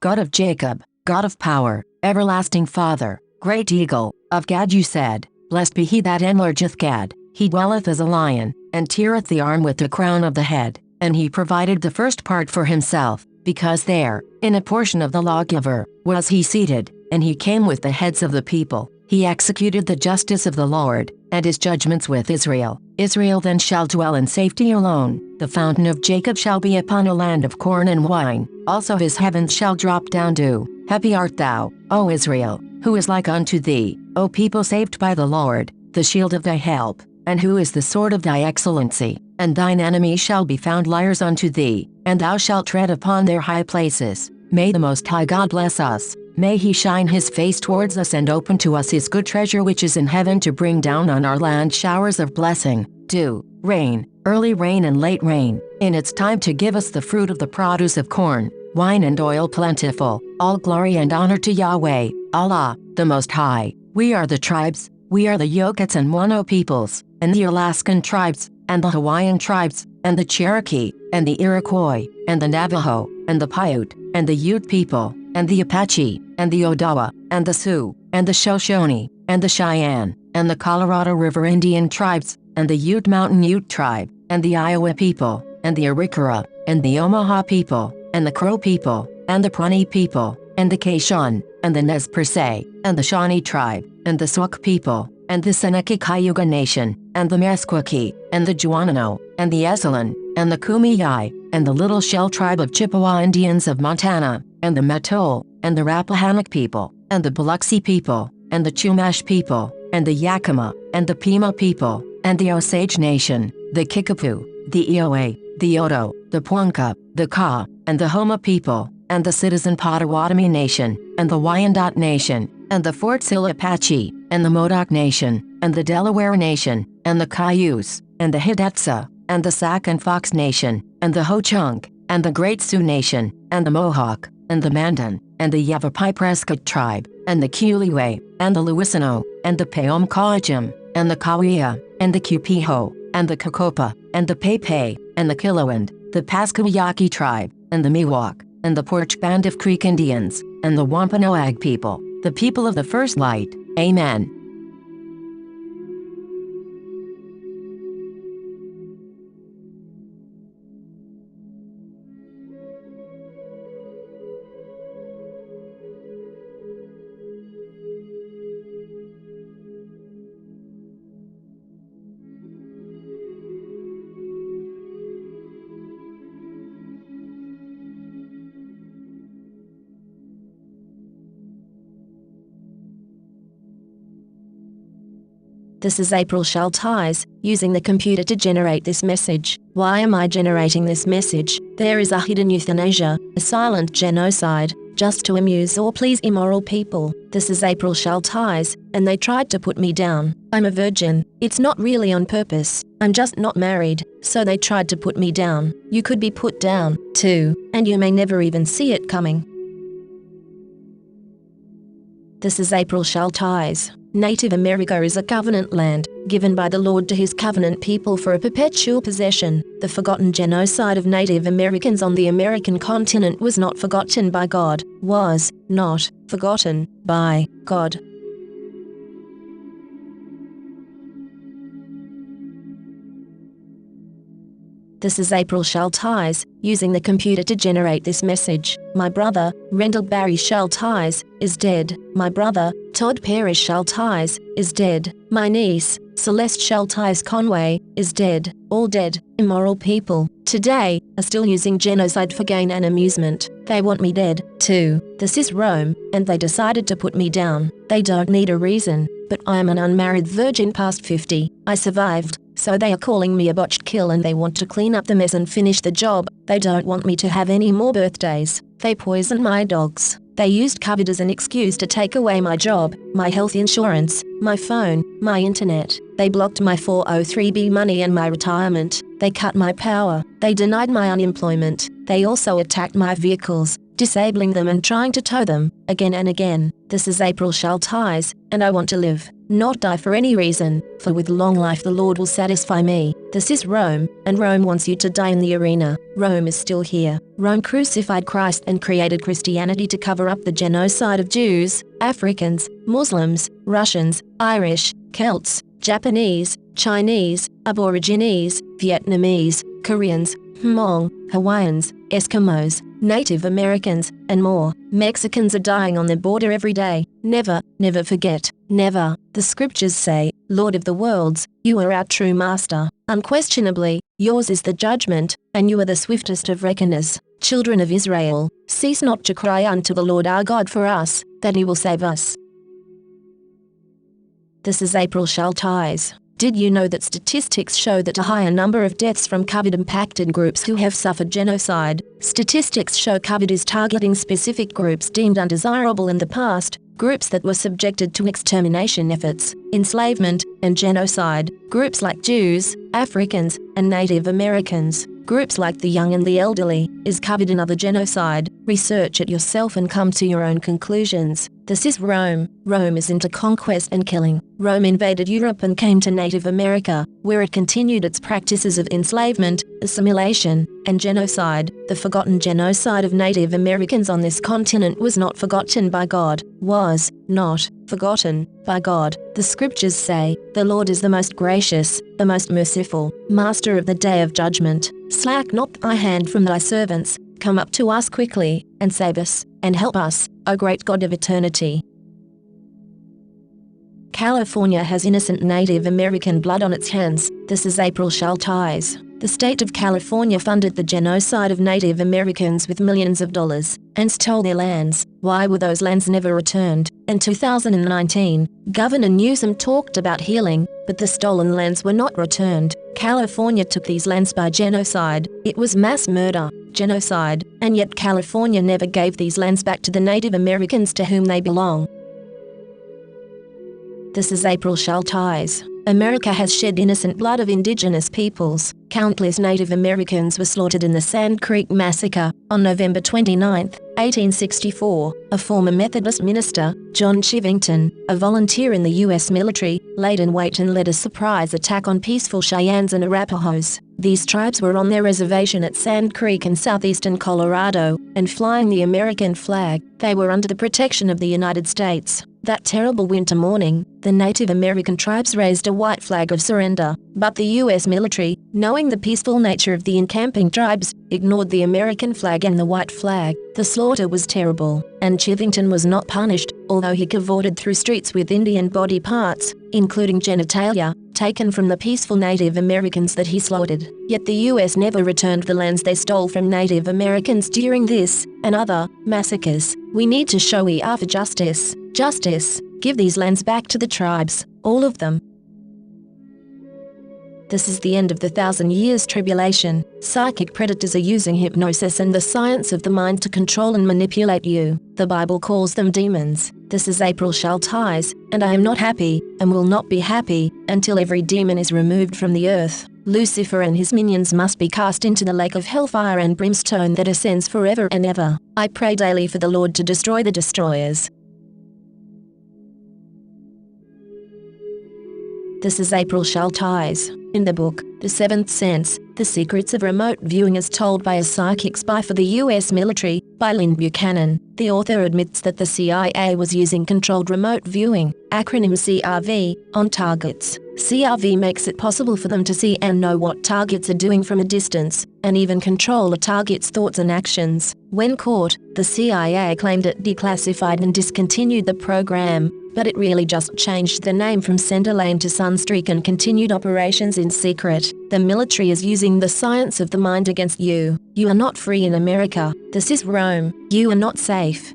God of Jacob, God of power, everlasting Father, great eagle, of Gad you said, blessed be he that enlargeth Gad, he dwelleth as a lion, and teareth the arm with the crown of the head, and he provided the first part for himself, because there, in a portion of the lawgiver, was he seated, and he came with the heads of the people, he executed the justice of the Lord, and his judgments with Israel. Israel then shall dwell in safety alone, the fountain of Jacob shall be upon a land of corn and wine, also his heavens shall drop down dew. Happy art thou, O Israel, who is like unto thee, O people saved by the Lord, the shield of thy help, and who is the sword of thy excellency, and thine enemies shall be found liars unto thee, and thou shalt tread upon their high places. May the Most High God bless us. May he shine his face towards us and open to us his good treasure which is in heaven to bring down on our land showers of blessing, dew, rain, early rain and late rain, in its time to give us the fruit of the produce of corn, wine and oil plentiful. All glory and honor to Yahweh, Allah, the Most High. We are the tribes, we are the Yokuts and Mono peoples, and the Alaskan tribes, and the Hawaiian tribes, and the Cherokee, and the Iroquois, and the Navajo, and the Paiute, and the Ute people, and the Apache, and the Odawa, and the Sioux, and the Shoshone, and the Cheyenne, and the Colorado River Indian tribes, and the Ute Mountain Ute tribe, and the Iowa people, and the Arikara, and the Omaha people, and the Crow people, and the Pawnee people, and the Quechua, and the Nez Perce, and the Shawnee tribe, and the Sauk people, and the Seneca Cayuga Nation, and the Meskwaki, and the Juanano, and the Esselen, and the Kumeyaay, and the Little Shell tribe of Chippewa Indians of Montana, and the Mattole, and the Rappahannock people, and the Biloxi people, and the Chumash people, and the Yakima, and the Pima people, and the Osage Nation, the Kickapoo, the Iowa, the Oto, the Ponca, the Ka, and the Homa people, and the Citizen Potawatomi Nation, and the Wyandot Nation, and the Fort Sill Apache, and the Modoc Nation, and the Delaware Nation, and the Cayuse, and the Hidatsa, and the Sac and Fox Nation, and the Ho-Chunk, and the Great Sioux Nation, and the Mohawk, and the Mandan, and the Yavapai Prescott tribe, and the Kuliwe, and the Louisiano, and the Peomcoachum, and the Kawia, and the Kupiho, and the Kakopa, and the Pepe, and the Kilowand, the Pascagoyaki tribe, and the Miwok, and the Porch Band of Creek Indians, and the Wampanoag people, the people of the first light. Amen. This is April Schulthies, using the computer to generate this message. Why am I generating this message? There is a hidden euthanasia, a silent genocide, just to amuse or please immoral people. This is April Schulthies, and they tried to put me down. I'm a virgin. It's not really on purpose. I'm just not married, so they tried to put me down. You could be put down, too, and you may never even see it coming. This is April Schulthies. Native America is a covenant land, given by the Lord to his covenant people for a perpetual possession. The forgotten genocide of Native Americans on the American continent was not forgotten by God, was not forgotten by God. This is April Schulthies, using the computer to generate this message. My brother, Rendell Barry Schulthies, is dead. My brother, Todd Parrish Schulthies, is dead. My niece, Celeste Schulthies Conway, is dead. All dead, immoral people, today, are still using genocide for gain and amusement. They want me dead, too. This is Rome, and they decided to put me down. They don't need a reason, but I am an unmarried virgin past 50. I survived. So they are calling me a botched kill and they want to clean up the mess and finish the job. They don't want me to have any more birthdays. They poisoned my dogs. They used COVID as an excuse to take away my job, my health insurance, my phone, my internet. They blocked my 403b money and my retirement. They cut my power. They denied my unemployment. They also attacked my vehicles, disabling them and trying to tow them, again and again. This is April Schulthies, and I want to live, not die for any reason, for with long life the Lord will satisfy me. This is Rome, and Rome wants you to die in the arena. Rome is still here. Rome crucified Christ and created Christianity to cover up the genocide of Jews, Africans, Muslims, Russians, Irish, Celts, Japanese, Chinese, Aborigines, Vietnamese, Koreans, Hmong, Hawaiians, Eskimos, Native Americans, and more. Mexicans are dying on the border every day. Never, never forget. Never. The scriptures say, Lord of the worlds, you are our true master. Unquestionably, yours is the judgment, and you are the swiftest of reckoners. Children of Israel, cease not to cry unto the Lord our God for us, that he will save us. This is April Schulthies. Did you know that statistics show that a higher number of deaths from COVID impacted groups who have suffered genocide? Statistics show COVID is targeting specific groups deemed undesirable in the past, groups that were subjected to extermination efforts, enslavement, and genocide, groups like Jews, Africans, and Native Americans. Groups like the young and the elderly is covered in other genocide. Research it yourself and come to your own conclusions. This is Rome. Rome is into conquest and killing. Rome invaded Europe and came to Native America, where it continued its practices of enslavement, assimilation, and genocide. The forgotten genocide of Native Americans on this continent was not forgotten by God. Was not forgotten by God. The scriptures say, the Lord is the most gracious, the most merciful, master of the day of judgment. Slack not thy hand from thy servants. Come up to us quickly, and save us, and help us, O great God of eternity. California has innocent Native American blood on its hands. This is April Schulthies. The state of California funded the genocide of Native Americans with millions of dollars, and stole their lands. Why were those lands never returned? In 2019, Governor Newsom talked about healing, but the stolen lands were not returned. California took these lands by genocide. It was mass murder, genocide, and yet California never gave these lands back to the Native Americans to whom they belong. This is April Schulthies. America has shed innocent blood of indigenous peoples. Countless Native Americans were slaughtered in the Sand Creek Massacre on November 29, 1864. A former Methodist minister, John Chivington, a volunteer in the U.S. military, laid in wait and led a surprise attack on peaceful Cheyennes and Arapahoes. These tribes were on their reservation at Sand Creek in southeastern Colorado, and flying the American flag. They were under the protection of the United States. That terrible winter morning, the Native American tribes raised a white flag of surrender, but the U.S. military, knowing the peaceful nature of the encamping tribes, ignored the American flag and the white flag. The slaughter was terrible, and Chivington was not punished, although he cavorted through streets with Indian body parts, including genitalia, taken from the peaceful Native Americans that he slaughtered. Yet the U.S. never returned the lands they stole from Native Americans during this and other massacres. We need to show we are for justice. Justice. Give these lands back to the tribes, all of them. This is the end of the 1,000 years tribulation. Psychic predators are using hypnosis and the science of the mind to control and manipulate you. The Bible calls them demons. This is April Schulthies, and I am not happy, and will not be happy, until every demon is removed from the earth. Lucifer and his minions must be cast into the lake of hellfire and brimstone that ascends forever and ever. I pray daily for the Lord to destroy the destroyers. This is April Schulthies. In the book, The Seventh Sense, The Secrets of Remote Viewing as Told by a Psychic Spy for the U.S. Military, by Lynn Buchanan, the author admits that the CIA was using controlled remote viewing, acronym CRV, on targets. CRV makes it possible for them to see and know what targets are doing from a distance, and even control a target's thoughts and actions. When caught, the CIA claimed it declassified and discontinued the program, but it really just changed the name from Centerlane to Sunstreak and continued operations in secret. The military is using the science of the mind against you. You are not free in America. This is Rome. You are not safe.